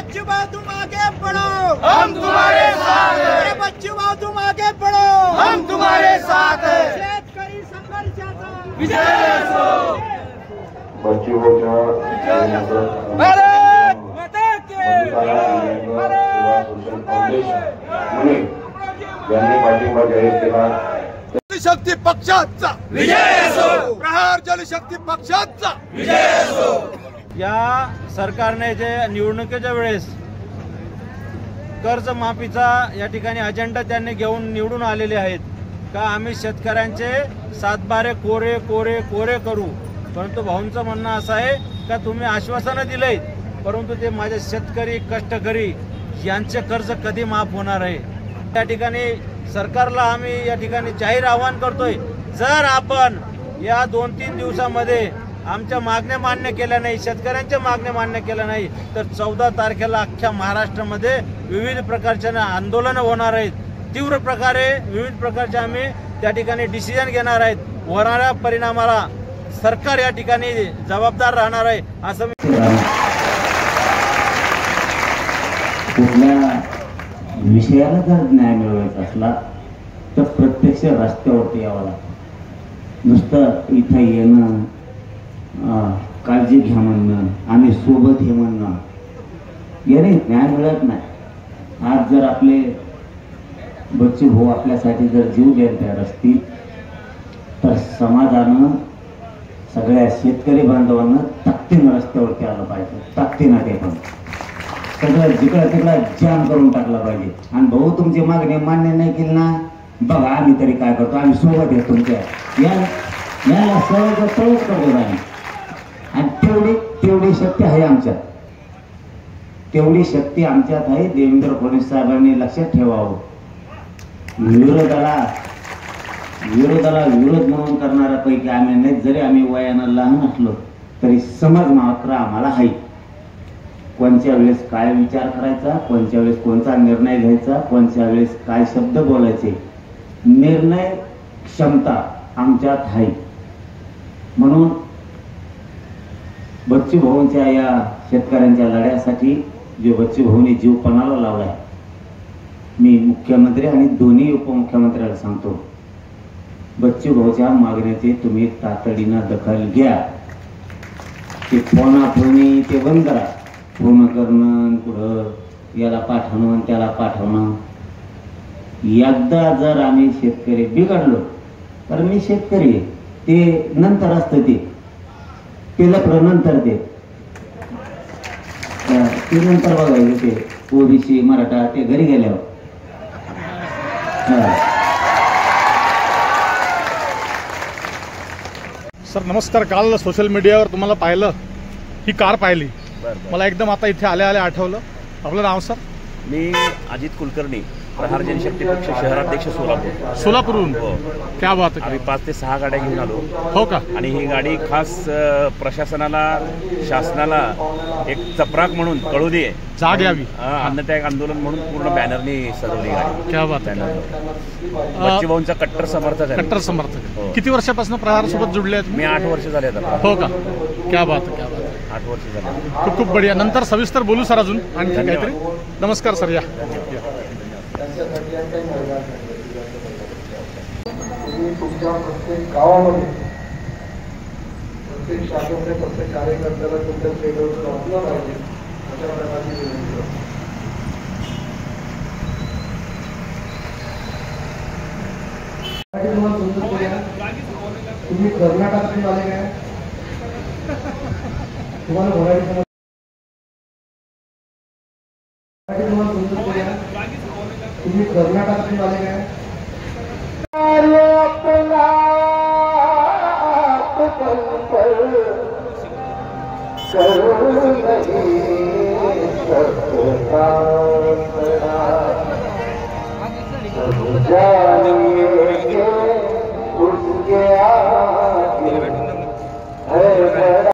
बच्चू भाऊ तुम आगे बढ़ो, हम तुम्हारे साथ हैं। बच्चू भाऊ तुम आगे बढ़ो, हम तुम्हारे साथ हैं। शेतकरी संघर्षाचा विजय असो। बच्चू भाऊच्या भारत माता की यांनी पाठिंबा जाहीर केला। जलशक्ती पक्षाचा विजय असो। प्रहार जलशक्ती पक्षाचा विजय असो। या सरकारने जे निवडणुकीच्या वेळेस कर्जमाफीचा या ठिकाणी अजेंडा त्यांनी घेऊन निवडून आलेले आहेत का आम्ही शेतकऱ्यांचे सातबारे कोरे कोरे कोरे करू, परंतु भाऊंचं म्हणणं असं आहे का तुम्ही आश्वासनं दिले परंतु ते माझे शेतकरी कष्टकरी यांचे कर्ज कधी माफ होणार आहे। त्या ठिकाणी सरकारला आम्ही या ठिकाणी जाहीर आवाहन करतोय, जर आपण या 2-3 दिवसामध्ये आमच्या मागण्या मान्य केल्या नाही, शेतकऱ्यांच्या मागण्या मान्य केल्या नाही तर 14 तारखेला अख्ख्या महाराष्ट्रामध्ये विविध प्रकारचे आंदोलनं होणार आहेत। तीव्र प्रकारे विविध प्रकारचे आम्ही त्या ठिकाणी डिसिजन घेणार आहेत। होणाऱ्या परिणामाला सरकार या ठिकाणी जबाबदार राहणार आहे असं कुठल्या विषयाला जर न्याय मिळवायचा असला तर प्रत्यक्ष रस्त्यावरती यावं लागतं। नुसतं इथं येणं, काळजी घ्या म्हणणं, आम्ही सोबत हे म्हणणं याने न्याय मिळत नाही। आज जर आपले बच्चू भाऊ आपल्यासाठी जर जीव द्यायला तयार असतील तर समाजानं सगळ्या शेतकरी बांधवांना ताकदीनं रस्त्यावरती आलं पाहिजे, ताकदीनं ते पण सगळं जिकडं तिकडं जाम करून टाकला पाहिजे। आणि भाऊ तुमची मागणी मान्य नाही केली ना, बघा आम्ही तरी काय करतो, आम्ही सोबत आहे तुमच्या, याला सहज तळच करतो आम्ही। आणि तेवढी शक्ती आहे आमच्यात, तेवढी शक्ती आमच्यात आहे। देवेंद्र फडणवीस साहेबांनी लक्षात ठेवावं, विरोधाला विरोध म्हणून करणाऱ्यापैकी आम्ही नाही। जरी आम्ही वयानं लहान असलो तरी समज मात्र आम्हाला आहे, कोणत्या वेळेस काय विचार करायचा, कोणत्या वेळेस कोणता निर्णय घ्यायचा, कोणत्या वेळेस काय शब्द बोलायचे, निर्णय क्षमता आमच्यात आहे। म्हणून बच्चू भाऊंच्या या शेतकऱ्यांच्या लढ्यासाठी जो बच्चू भाऊंनी जीव पणाला लावलाय, मी मुख्यमंत्री आणि दोन्ही उपमुख्यमंत्र्याला सांगतो, बच्चू भाऊच्या मागण्याची तुम्ही तातडीनं दखल घ्या। ते फोनाफोनी ते बंद करा, फोन करणं पुढं याला पाठवणं त्याला पाठवणं। एकदा जर आम्ही शेतकरी बिघडलो तर मी शेतकरी ते नंतर असतं, ते लफडं नंतर ते नंतर बघायचं, ते ओबीसी मराठा ते घरी गेल्यावर। सर नमस्कार, काल सोशल मीडियावर तुम्हाला पाहिलं, ही कार पाहिली, मला एकदम आता इथे आल्या आठवलं। आपलं नाव सर? मी अजित कुलकर्णी, प्रहार जनशक्ती पक्ष शहराध्यक्ष सोलापूरहून। हो, क्या बात आहे। आम्ही 5 ते 6 गाड्या घेऊन आलो। हो का? आणि ही गाडी खास प्रशासनाला शासनाला एक चपराक म्हणून कळू दे, जाग यावी, अन्नत्याग आंदोलन म्हणून पूर्ण बॅनरनी सजवली गाडी। क्या बात आहे। बच्चू भाऊंचा कट्टर समर्थक आहे। कट्टर समर्थक। किती वर्षापासून प्रहार सोबत जुडले आहेत? मी 8 वर्ष झाले आता। हो का? क्या बात आहे, क्या बात आहे। 8 वर्ष झाले। खूप खूप बढिया। नंतर सविस्तर बोलू सर अजून आणखी काहीतरी। नमस्कार सर, या। तुमच्या प्रत्येक गावामध्ये प्रत्येक शाखेमध्ये प्रत्येक कार्यकर्त्याला तुमच्या सेवेवर वाचलं पाहिजे अशा प्रकारची विनंती करतो। तुम्ही कर्नाटकातून आले काय? तुम्हाला मराठी तुम्ही कर्नाटकातून आले काय? जानिए उसके